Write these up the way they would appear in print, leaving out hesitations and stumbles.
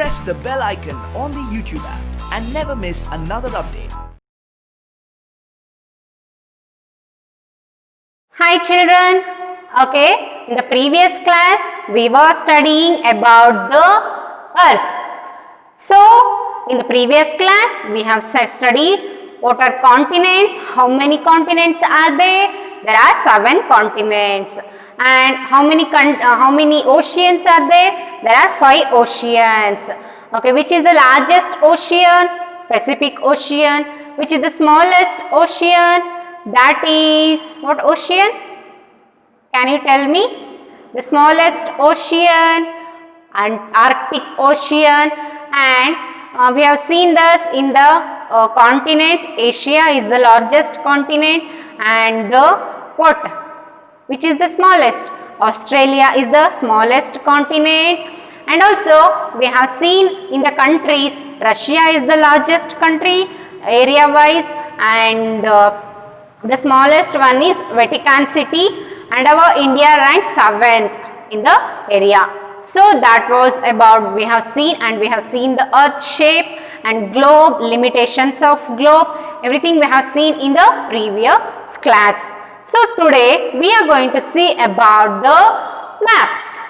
press the bell icon on the YouTube app and never miss another update. Hi children, okay, in the previous class we were studying about the earth. So in the previous class we have studied what are continents, how many continents are there? There are 7 continents. And how many oceans are there? There are 5 oceans. Okay, which is the largest ocean? Pacific Ocean. Which is the smallest ocean? That is what ocean? Can you tell me? The smallest ocean, Arctic Ocean, and we have seen this in the continents. Asia is the largest continent, and the what? Which is the smallest? Australia is the smallest continent. And also we have seen in the countries, Russia is the largest country area wise, and the smallest one is Vatican City, and our India ranks 7th in the area. So that was about we have seen, and we have seen the earth shape and globe, limitations of globe, everything we have seen in the previous class. So today we are going to see about the maps.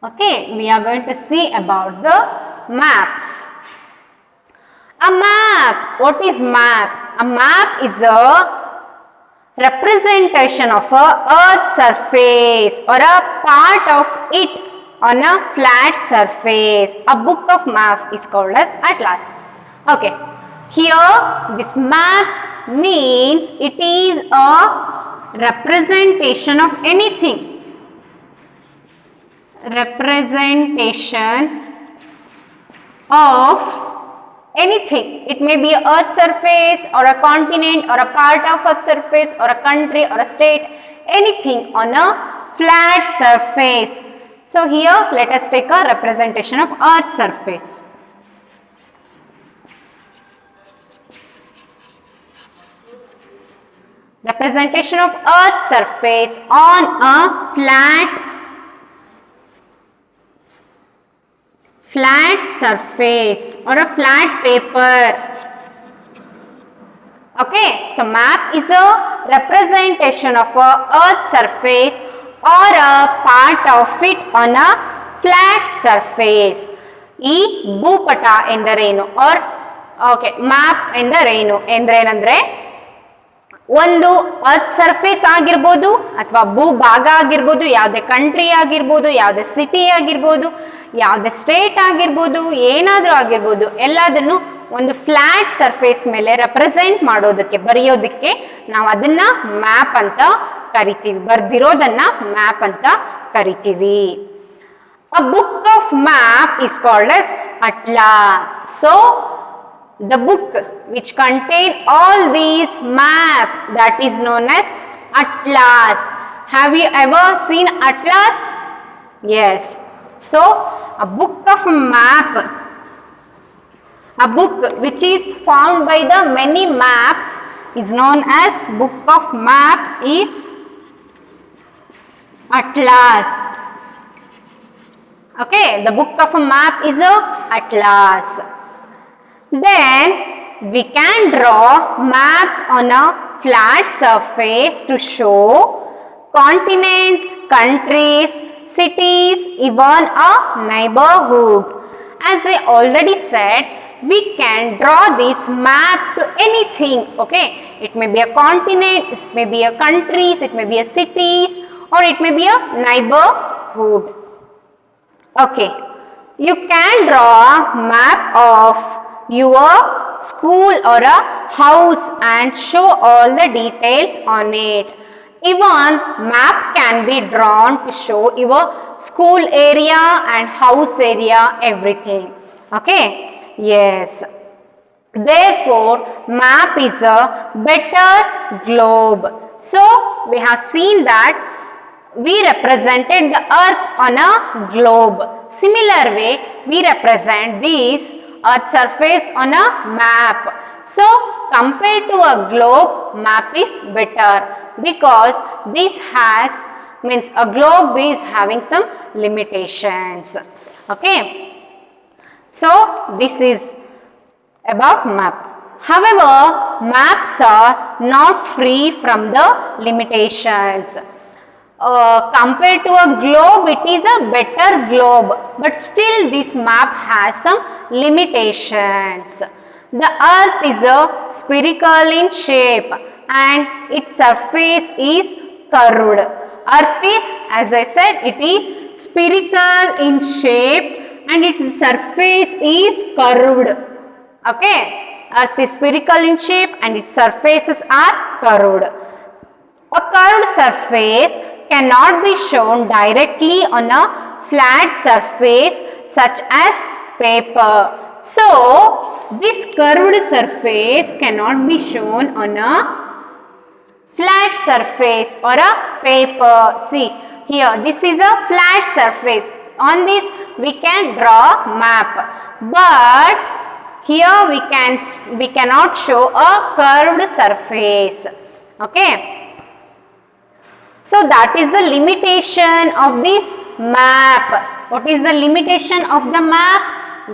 Okay, we are going to see about the maps. A map. What is map? A map is a representation of a earth surface or a part of it on a flat surface. A book of map is called as atlas. Okay. Here this maps means it is a representation of anything. Representation of anything. It may be a earth surface or a continent or a part of earth surface or a country or a state. Anything on a flat surface. So here let us take a representation of earth surface. Representation of earth surface on a flat surface or a flat paper. Okay, so map is a representation of a earth surface or a part of it on a flat surface. ಈ ಭೂಪಟ ಎಂದರೇನು or okay map ಎಂದರೇನು ಎಂದರೇನಂದ್ರೆ ಒಂದು earth surface ಆಗಿರ್ಬೋದು ಅಥವಾ ಭೂಭಾಗ ಆಗಿರ್ಬೋದು, ಯಾವುದೇ country ಆಗಿರ್ಬೋದು, ಯಾವುದೇ ಸಿಟಿ ಆಗಿರ್ಬೋದು, ಯಾವುದೇ ಸ್ಟೇಟ್ ಆಗಿರ್ಬೋದು, ಏನಾದರೂ ಆಗಿರ್ಬೋದು, ಎಲ್ಲದನ್ನು ಒಂದು ಫ್ಲಾಟ್ ಸರ್ಫೇಸ್ ಮೇಲೆ ರೆಪ್ರೆಸೆಂಟ್ ಮಾಡೋದಕ್ಕೆ, ಬರೆಯೋದಕ್ಕೆ ನಾವು ಅದನ್ನ ಮ್ಯಾಪ್ ಅಂತ ಕರಿತೀವಿ. ಬರ್ದಿರೋದನ್ನ ಮ್ಯಾಪ್ ಅಂತ ಕರಿತೀವಿ. A book of map is called as atlas. So the book which contain all these map, that is known as atlas. Have you ever seen atlas? Yes. So a book of map, a book which is formed by the many maps is known as book of map is atlas. Okay, the book of a map is a atlas. Then we can draw maps on a flat surface to show continents, countries, cities, even a neighborhood. As I already said, we can draw this map to anything. Okay, it may be a continent, it may be a countries, it may be a cities, or it may be a neighborhood. Okay, you can draw a map of your school or a house and show all the details on it. Even map can be drawn to show your school area and house area, everything. Okay, yes. Therefore map is a better globe. So we have seen that we represented the earth on a globe. Similar way we represent this earth surface on a map. So compared to a globe, map is better because this has means a globe is having some limitations. Okay. So this is about map. However, maps are not free from the limitations. Compared to a globe, it is a better globe, but still this map has some limitations. The earth is a spherical in shape and its surface is curved. Earth is, as I said, it is spherical in shape and its surface is curved. Okay, earth is spherical in shape and its surfaces are curved. A curved surface cannot be shown directly on a flat surface such as paper. So, this curved surface cannot be shown on a flat surface or a paper. See here, this is a flat surface. On this we can draw map, but here we cannot show a curved surface. Okay. So that is the limitation of this map. What is the limitation of the map?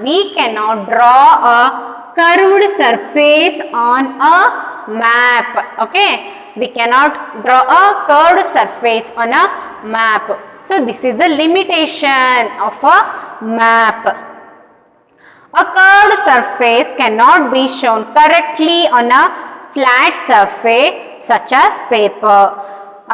We cannot draw a curved surface on a map. Okay, we cannot draw a curved surface on a map. So this is the limitation of a map. A curved surface cannot be shown correctly on a flat surface such as paper.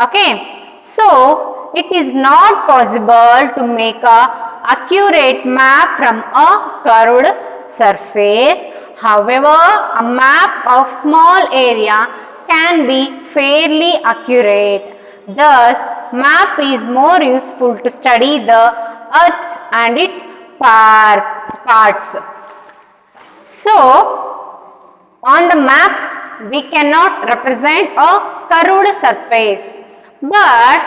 Okay, so it is not possible to make a accurate map from a curved surface. However, a map of small area can be fairly accurate. Thus, map is more useful to study the earth and its parts. So, on the map we cannot represent a curved surface, but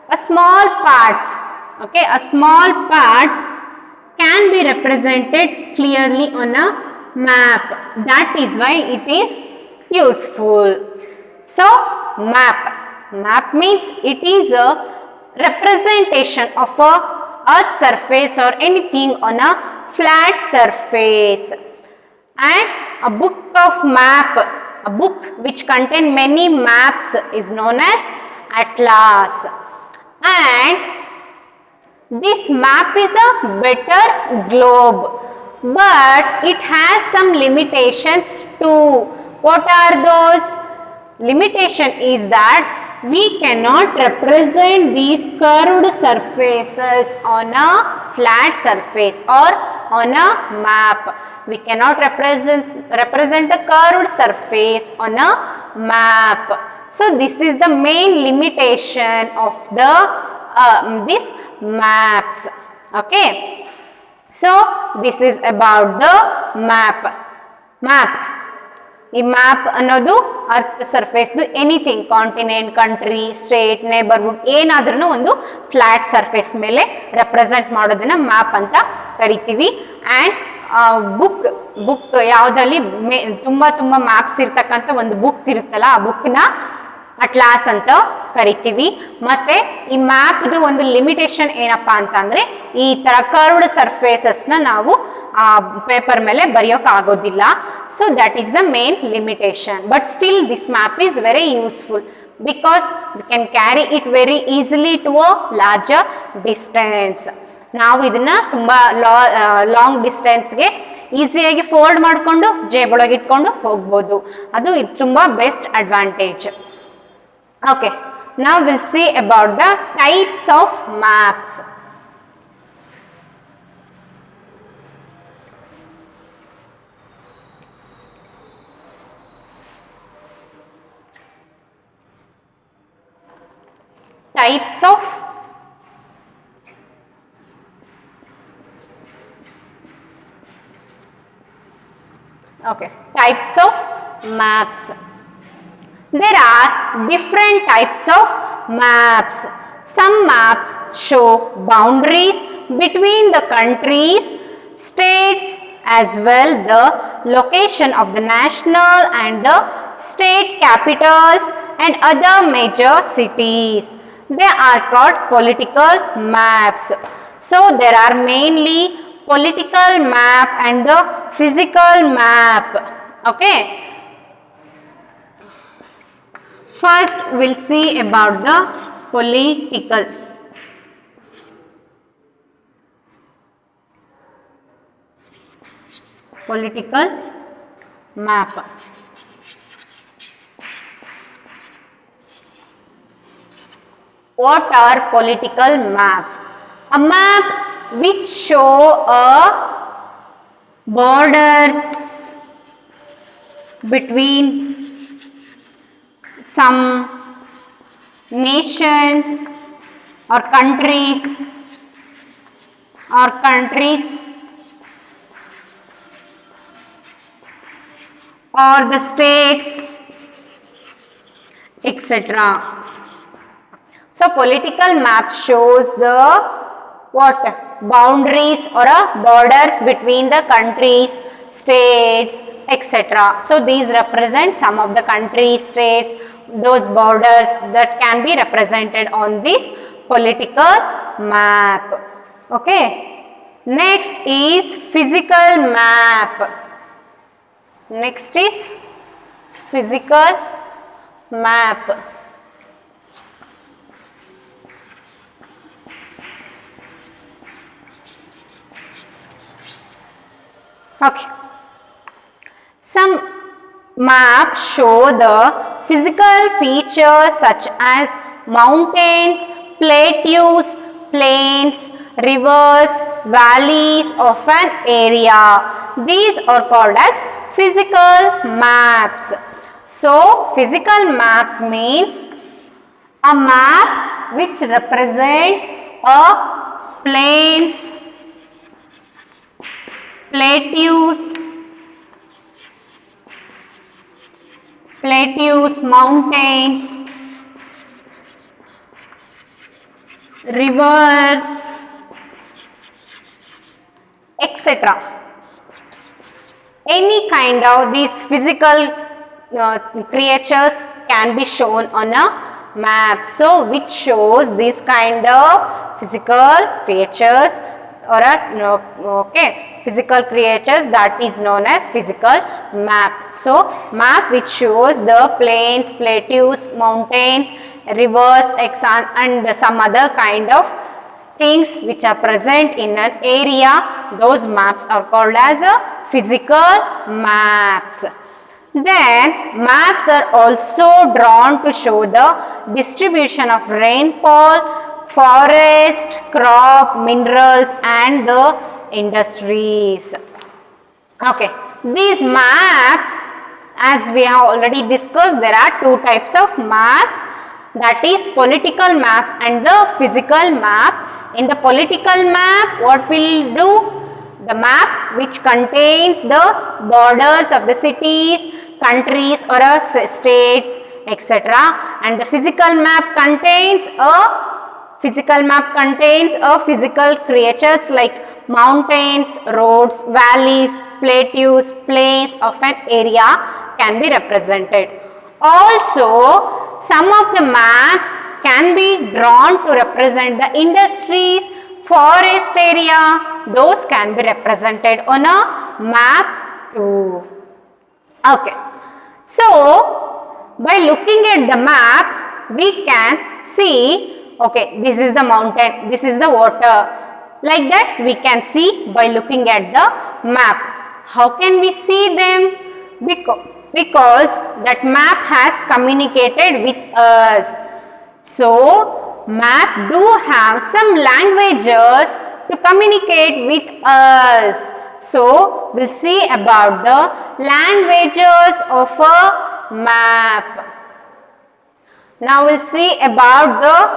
a small parts, okay, a small part can be represented clearly on a map. That is why it is useful. So map means it is a representation of a earth surface or anything on a flat surface. And a book of map, a book which contain many maps, is known as atlas. And this map is a better globe, but it has some limitations too. What are those? Limitation is that we cannot represent these curved surfaces on a flat surface or on a map. We cannot represent the curved surface on a map. So this is the main limitation of the these maps. Okay. So this is about the map. ಈ map ಅನ್ನೋದು earth ಸರ್ಫೇಸ್ದು anything, continent, country, state, neighbourhood ಏನಾದ್ರೂ ಒಂದು flat surface ಮೇಲೆ represent ಮಾಡೋದನ್ನ map ಅಂತ ಕರಿತೀವಿ. And book ಯಾವುದರಲ್ಲಿ ತುಂಬ ಮ್ಯಾಪ್ಸ್ ಇರ್ತಕ್ಕಂಥ ಒಂದು ಬುಕ್ ಇರುತ್ತಲ್ಲ, ಆ ಬುಕ್ನ ಅಟ್ಲಾಸ್ ಅಂತ ಕರಿತೀವಿ. ಮತ್ತೆ ಈ ಮ್ಯಾಪ್ದು ಒಂದು ಲಿಮಿಟೇಷನ್ ಏನಪ್ಪ ಅಂತಂದ್ರೆ, ಈ ತರ ಕರ್ವ್ಡ್ ಸರ್ಫೇಸಸ್ನ ನಾವು ಪೇಪರ್ ಮೇಲೆ ಬರೆಯೋಕೆ ಆಗೋದಿಲ್ಲ. So that is the main limitation. But still this map is very useful because we can carry it very easily to a larger distance. ನಾವು ಇದನ್ನ ತುಂಬಾ ಲಾಂಗ್ ಡಿಸ್ಟೆನ್ಸ್ಗೆ ಈಸಿಯಾಗಿ ಫೋಲ್ಡ್ ಮಾಡಿಕೊಂಡು ಜೇಬೊಳಗೆ ಇಟ್ಕೊಂಡು ಹೋಗ್ಬೋದು. ಅದು ತುಂಬಾ best advantage. Okay, now we'll see about the types of maps. Types of maps. There are different types of maps. Some maps show boundaries between the countries, states, as well the location of the national and the state capitals and other major cities. They are called political maps. So there are mainly political map and the physical map. Okay. First, we'll see about the political. Political map. What are political maps? A map which show borders between some nations or countries or the states, etc. So political map shows the boundaries or borders between the countries, states, etc. So these represent some of the countries, states, those borders that can be represented on this political map. Okay. Next is physical map. Next is physical map. Okay. Some maps show the physical features such as mountains, plateaus, plains, rivers, valleys of an area. These are called as physical maps. So, physical map means a map which represent a plains, plateaus, mountains, rivers, etc. Any kind of these physical creatures can be shown on a map. So, which shows this kind of physical creatures or physical creatures, that is known as physical map. So, map which shows the plains, plateaus, mountains, rivers, and some other kind of things which are present in an area, those maps are called as physical maps. Then maps are also drawn to show the distribution of rainfall, forest, crop, minerals and the industries. Okay, these maps, as we have already discussed, there are two types of maps, that is political map and the physical map. In the political map, what we'll do? The map which contains the borders of the cities, countries or states, etc. And the physical map contains physical creatures like mountains, roads, valleys, plateaus, plains of an area can be represented. Also, some of the maps can be drawn to represent the industries, forest area, those can be represented on a map too. Okay. So, by looking at the map, we can see, okay, this is the mountain, this is the water. Like that we can see by looking at the map. How can we see them? Because that map has communicated with us. So, map do have some languages to communicate with us. So, we'll see about the languages of a map. Now, we'll see about the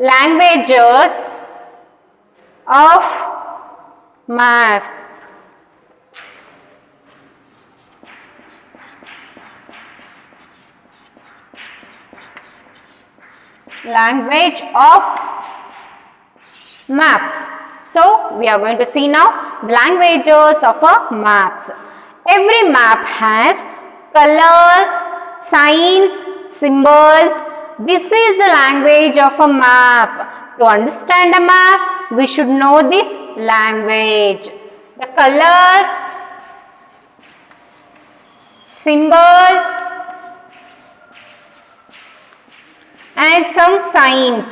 languages of map. Language of maps. So, we are going to see now the languages of a maps. Every map has colors, signs, symbols. This is the language of a map. To understand a map, we should know this language. The colors, symbols, and some signs.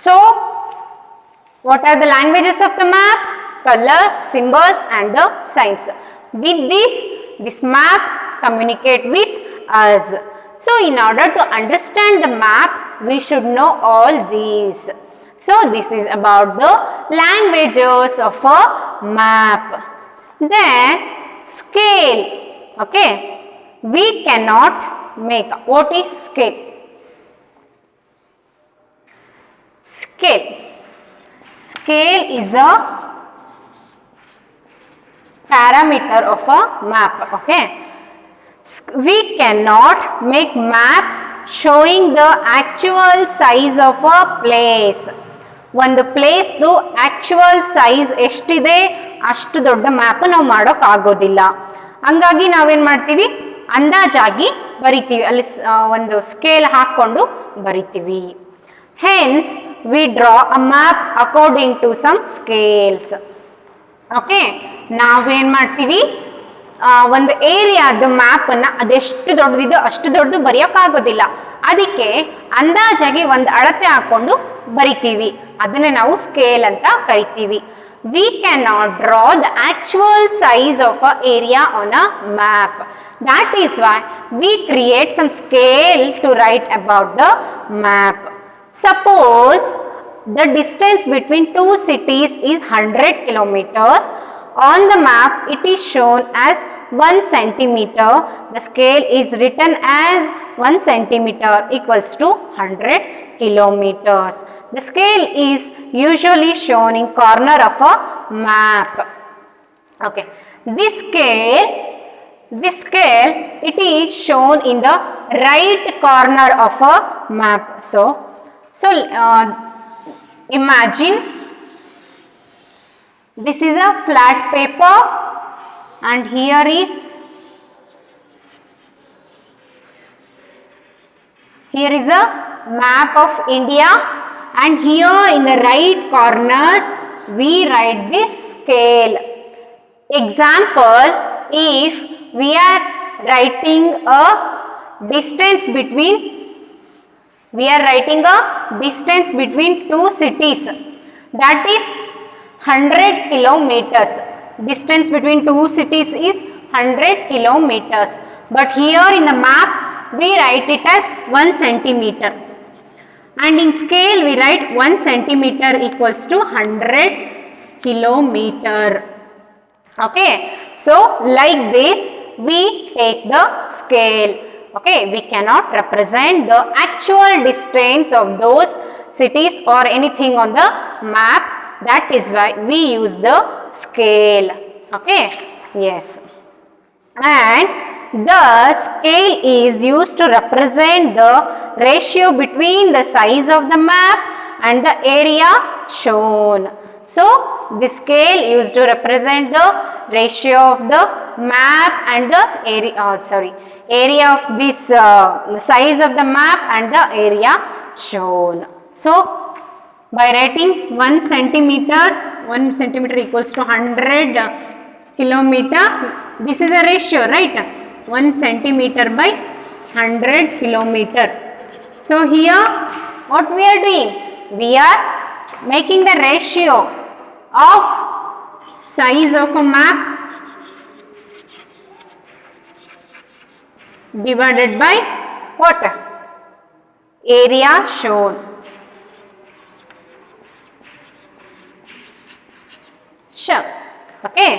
So, what are the languages of the map? Color, symbols, and the signs. With this map communicate with us. So, in order to understand the map, we should know all these. So, this is about the languages of a map. Then, scale. Okay, we cannot make. What is scale? Scale. Scale is a parameter of a map. Okay. We cannot make maps showing the actual size of a place. ಒಂದು ಪ್ಲೇಸ್ದು actual size ಎಷ್ಟಿದೆ ಅಷ್ಟು ದೊಡ್ಡ map ನಾವು ಮಾಡೋಕ್ಕಾಗೋದಿಲ್ಲ. ಹಂಗಾಗಿ ನಾವೇನು ಮಾಡ್ತೀವಿ, ಅಂದಾಜಾಗಿ ಬರಿತೀವಿ, ಅಲ್ಲಿ ಒಂದು ಸ್ಕೇಲ್ ಹಾಕ್ಕೊಂಡು ಬರಿತೀವಿ. Hence we draw a map according to some scales. Okay, ನಾವೇನು ಮಾಡ್ತೀವಿ, ಒಂದು ಏರಿಯಾದ ಮ್ಯಾಪನ್ನು ಅದೆಷ್ಟು ದೊಡ್ಡದಿದೆಯೋ ಅಷ್ಟು ದೊಡ್ಡದು ಬರೆಯೋಕ್ಕಾಗೋದಿಲ್ಲ. ಅದಕ್ಕೆ ಅಂದಾಜಾಗಿ ಒಂದು ಅಳತೆ ಹಾಕ್ಕೊಂಡು ಬರಿತೀವಿ. ಅದನ್ನೇ ನಾವು ಸ್ಕೇಲ್ ಅಂತ ಕರಿತೀವಿ. We cannot draw the actual size of an area on a map. That is why we create some scale to write about the map. Suppose the distance between two cities is 100 kilometers. On the map, it is shown as 1 centimeter. The scale is written as 1 centimeter equals to 100 kilometers. The scale is usually shown in corner of a map. Okay, this scale, it is shown in the right corner of a map. So imagine this is a flat paper and here is a map of India, and here in the right corner we write this scale. Example, if we are writing a distance between two cities, that is 100 kilometers. Distance between two cities is 100 kilometers. But here in the map, we write it as 1 centimeter. And in scale, we write 1 centimeter equals to 100 kilometer. Okay. So, like this, we take the scale. Okay. We cannot represent the actual distance of those cities or anything on the map. That is why we use the scale. Okay, yes. And the scale is used to represent the ratio between the size of the map and the area shown. So, the scale used to represent the ratio of the map and the area of this size of the map and the area shown. So, by writing 1 centimeter equals to 100 kilometer, this is a ratio, right? 1 centimeter by 100 kilometer. So here what we are doing? We are making the ratio of size of a map divided by what? Area shown. Sure. Okay,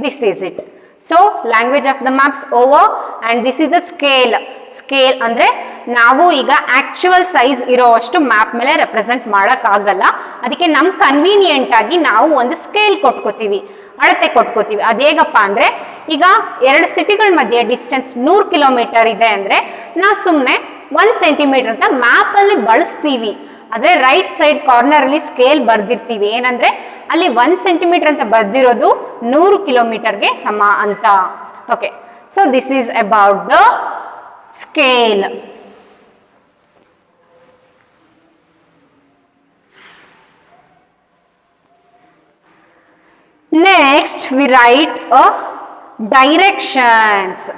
this is it. So, language of the maps over, and this is a scale. Scale andre ನಾವು ಈಗ actual size ಇರೋವಷ್ಟು map ಮೇಲೆ represent ಮಾಡೋಕ್ಕಾಗಲ್ಲ. ಅದಕ್ಕೆ ನಮ್ಮ convenient ಆಗಿ ನಾವು ಒಂದು scale ಕೊಟ್ಕೋತೀವಿ, ಅಳತೆ ಕೊಟ್ಕೋತೀವಿ. ಅದೇಗಪ್ಪ ಅಂದರೆ, ಈಗ 2 ಸಿಟಿಗಳ ಮಧ್ಯೆ ಡಿಸ್ಟೆನ್ಸ್ 100 ಕಿಲೋಮೀಟರ್ ಇದೆ ಅಂದರೆ ನಾವು ಸುಮ್ಮನೆ 1 ಸೆಂಟಿಮೀಟರ್ ಅಂತ ಮ್ಯಾಪಲ್ಲಿ ಬಳಸ್ತೀವಿ. ಆದರೆ ರೈಟ್ ಸೈಡ್ ಕಾರ್ನರಲ್ಲಿ ಸ್ಕೇಲ್ ಬರ್ದಿರ್ತೀವಿ. ಏನಂದರೆ ಅಲ್ಲಿ 1 ಸೆಂಟಿಮೀಟರ್ ಅಂತ ಬರ್ದಿರೋದು 100 ಕಿಲೋಮೀಟರ್ಗೆ ಸಮ ಅಂತ. Okay, so this is about the scale. Next, we write directions.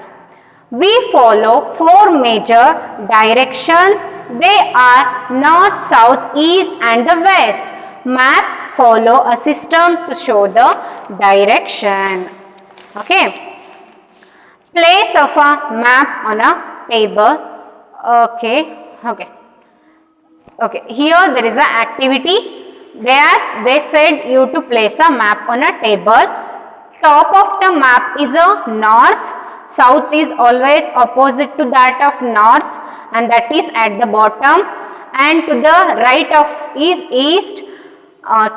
We follow 4 major directions. They are north, south, east and the west. Maps follow a system to show the direction. Okay. Place of a map on a table. Okay. Here there is an activity. They said you to place a map on a table. Top of the map is a north. South is always opposite to that of north, and that is at the bottom. And to the right of is east.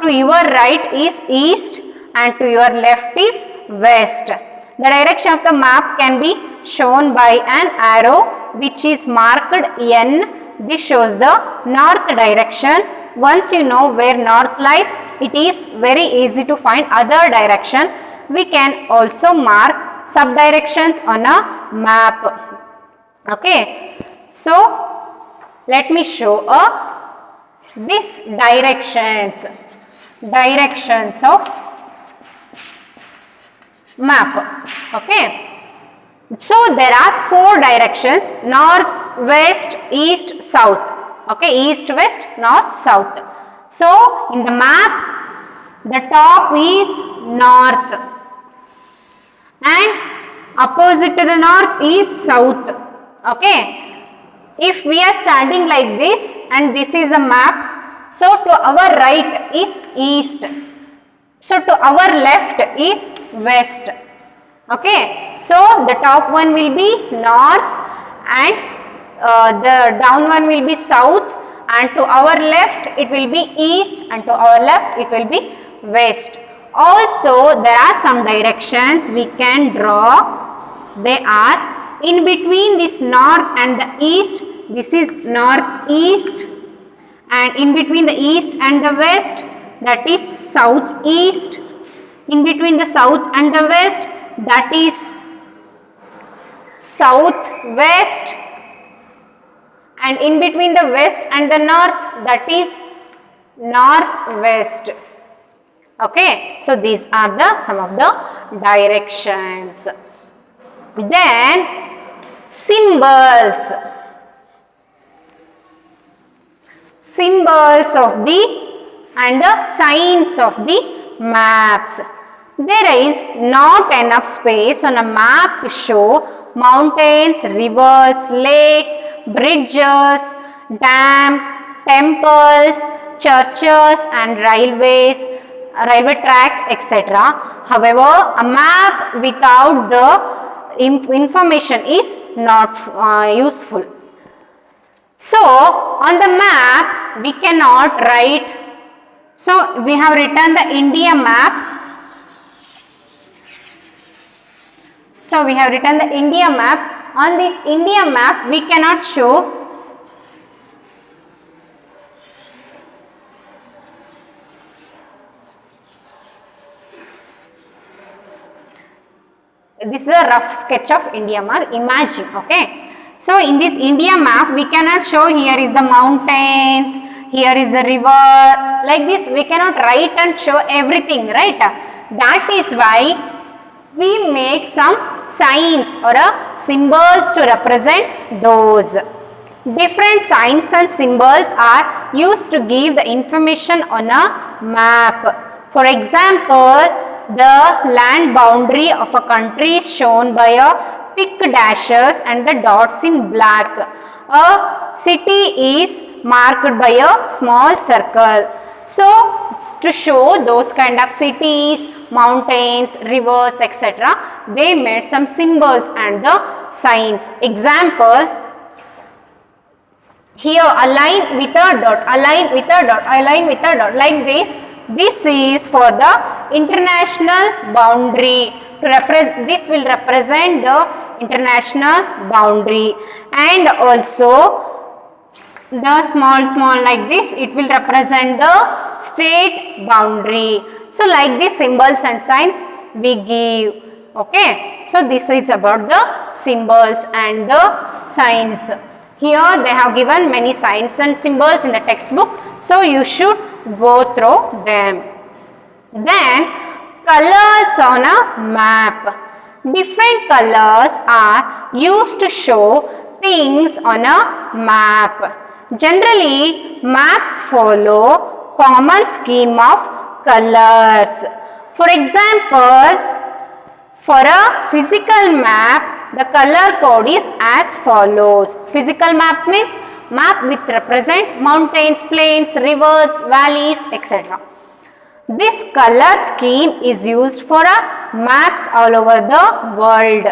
To your right is east, and to your left is west. The direction of the map can be shown by an arrow which is marked N. This shows the north direction. Once you know where north lies, it is very easy to find other direction. We can also mark sub-directions on a map. Okay. So, let me show these directions of map. Okay. So, there are 4 directions: north, west, east, south. Okay, east, west, north, south. So, in the map, the top is north and opposite to the north is south. Okay, if we are standing like this and this is a map, so to our right is east, so to our left is west. Okay, so the top one will be north and the down one will be south, and to our left it will be east, and to our left it will be west. Also, there are some directions we can draw. They are in between this north and the east. This is northeast, and in between the east and the west, that is southeast. In between the south and the west, that is southwest. And in between the west and the north, that is northwest. Okay, so these are some of the directions. Then symbols of the and the signs of the maps. There is not enough space on a map to show mountains, rivers, lake, bridges, dams, temples, churches and railway track, etc. However, a map without the information is not useful. So, on the map we cannot write. So, we have written the India map. So, we have written the India map. On this India map, we cannot show this is a rough sketch of India map. Imagine, okay. So, in this India map, we cannot show here is the mountains, here is the river. Like this, we cannot write and show everything, right? That is why we make some signs or symbols to represent those. Different signs and symbols are used to give the information on a map. For example, the land boundary of a country is shown by a thick dashes and the dots in black. A city is marked by a small circle. So, to show those kind of cities, mountains, rivers, etc., they made some symbols and the signs. Example, here a line with a dot, a line with a dot, a line with a dot, like this. This is for the international boundary. This will represent the international boundary, and also the small like this, it will represent the state boundary. So, like these symbols and signs we give. Okay. So, this is about the symbols and the signs. Here they have given many signs and symbols in the textbook. So, you should go through them. Then colors on a map. Different colors are used to show things on a map. Generally, maps follow common scheme of colors. For example, for a physical map, the color code is as follows. Physical map means map which represent mountains, plains, rivers, valleys, etc. This color scheme is used for maps all over the world.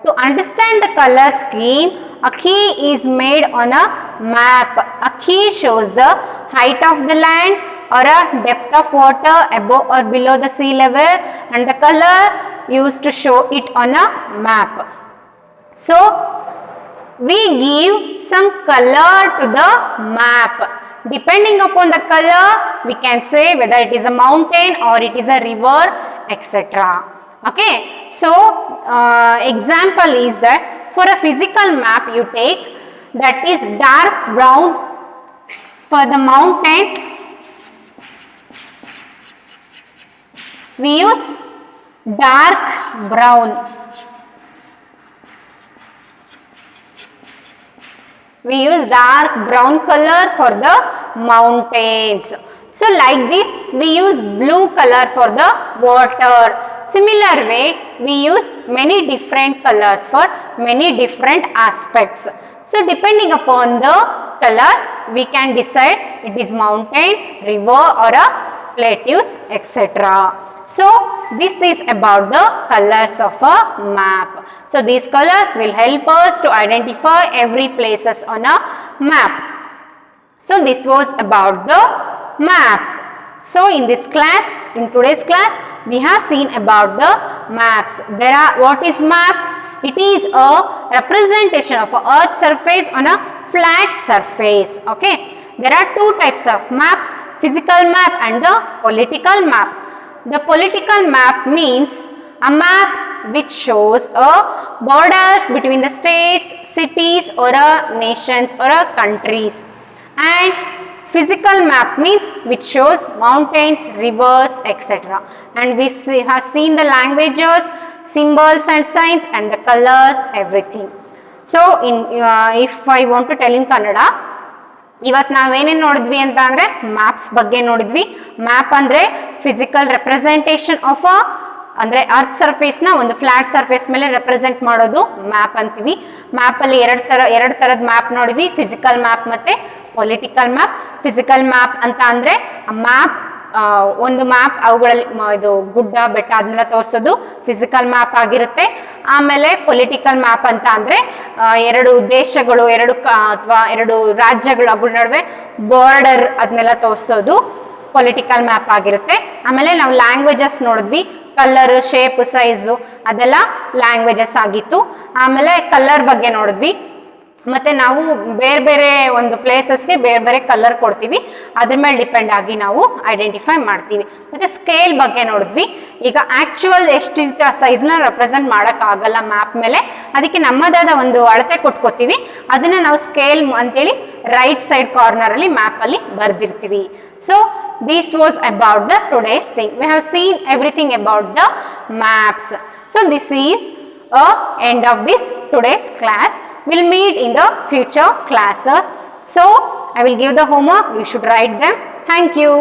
To understand the color scheme, a key is made on a map. A key shows the height of the land or a depth of water above or below the sea level, and the color used to show it on a map. So, we give some color to the map. Depending upon the color, we can say whether it is a mountain or it is a river, etc. Okay, so example is that for a physical map you take, that is dark brown for the mountains. We use dark brown. We use dark brown color for the mountains. So like this, we use blue color for the water. Similar way, we use many different colors for many different aspects. So depending upon the colors, we can decide it is mountain, river or a plateaus, etc. So this is about the colors of a map. So these colors will help us to identify every places on a map. So this was about the maps. So in this class, in today's class, we have seen about the maps. What is maps? It is a representation of a earth surface on a flat surface. Okay. There are two types of maps, physical map and the political map. The political map means a map which shows borders between the states, cities or nations or countries. And physical map means which shows mountains, rivers, etc. And we have seen the languages, symbols and signs and the colors, everything. So if I want to tell in Kannada, ಇವತ್ತು ನಾವೇನೇನು ನೋಡಿದ್ವಿ ಅಂತ ಅಂದರೆ maps ಬಗ್ಗೆ ನೋಡಿದ್ವಿ. Map ಅಂದರೆ physical representation of ಅಂದರೆ earth ಸರ್ಫೇಸ್ನ ಒಂದು flat surface ಮೇಲೆ ರೆಪ್ರೆಸೆಂಟ್ ಮಾಡೋದು ಮ್ಯಾಪ್ ಅಂತೀವಿ. ಮ್ಯಾಪಲ್ಲಿ ಎರಡು ಥರದ ಮ್ಯಾಪ್ ನೋಡಿದ್ವಿ, ಫಿಸಿಕಲ್ ಮ್ಯಾಪ್ ಮತ್ತು ಪೊಲಿಟಿಕಲ್ ಮ್ಯಾಪ್. ಫಿಸಿಕಲ್ ಮ್ಯಾಪ್ ಅಂತ ಅಂದರೆ ಮ್ಯಾಪ್ ಒಂದು ಮ್ಯಾಪ್ ಅವುಗಳಲ್ಲಿ ಇದು ಗುಡ್ಡ ಬೆಟ್ಟ ಅದನ್ನೆಲ್ಲ ತೋರಿಸೋದು ಫಿಸಿಕಲ್ ಮ್ಯಾಪ್ ಆಗಿರುತ್ತೆ. ಆಮೇಲೆ ಪೊಲಿಟಿಕಲ್ ಮ್ಯಾಪ್ ಅಂತ ಅಂದರೆ ಎರಡು ದೇಶಗಳು ಅಥವಾ ಎರಡು ರಾಜ್ಯಗಳ ನಡುವೆ ಬಾರ್ಡರ್ ಅದನ್ನೆಲ್ಲ ತೋರಿಸೋದು ಪೊಲಿಟಿಕಲ್ ಮ್ಯಾಪ್ ಆಗಿರುತ್ತೆ. ಆಮೇಲೆ ನಾವು ಲ್ಯಾಂಗ್ವೇಜಸ್ ನೋಡಿದ್ವಿ, ಕಲರ್, ಶೇಪ್, ಸೈಜು ಅದೆಲ್ಲ ಲ್ಯಾಂಗ್ವೇಜಸ್ ಆಗಿತ್ತು. ಆಮೇಲೆ ಕಲರ್ ಬಗ್ಗೆ ನೋಡಿದ್ವಿ, ಮತ್ತು ನಾವು ಬೇರೆ ಬೇರೆ ಒಂದು ಪ್ಲೇಸಸ್ಗೆ ಬೇರೆ ಬೇರೆ ಕಲರ್ ಕೊಡ್ತೀವಿ, ಅದ್ರ ಮೇಲೆ ಡಿಪೆಂಡ್ ಆಗಿ ನಾವು ಐಡೆಂಟಿಫೈ ಮಾಡ್ತೀವಿ. ಮತ್ತು ಸ್ಕೇಲ್ ಬಗ್ಗೆ ನೋಡಿದ್ವಿ. ಈಗ ಆ್ಯಕ್ಚುವಲ್ ಎಷ್ಟಿರುತ್ತೆ ಆ ಸೈಜ್ನ ರೆಪ್ರೆಸೆಂಟ್ ಮಾಡೋಕ್ಕಾಗಲ್ಲ ಮ್ಯಾಪ್ ಮೇಲೆ, ಅದಕ್ಕೆ ನಮ್ಮದಾದ ಒಂದು ಅಳತೆ ಕೊಟ್ಕೋತೀವಿ, ಅದನ್ನು ನಾವು ಸ್ಕೇಲ್ ಅಂತೇಳಿ ರೈಟ್ ಸೈಡ್ ಕಾರ್ನರಲ್ಲಿ ಮ್ಯಾಪಲ್ಲಿ ಬರೆದಿರ್ತೀವಿ. So this was about the today's thing. We have seen everything about the maps. So this is end of this today's class. We'll meet in the future classes. So I will give the homework. You should write them. Thank you.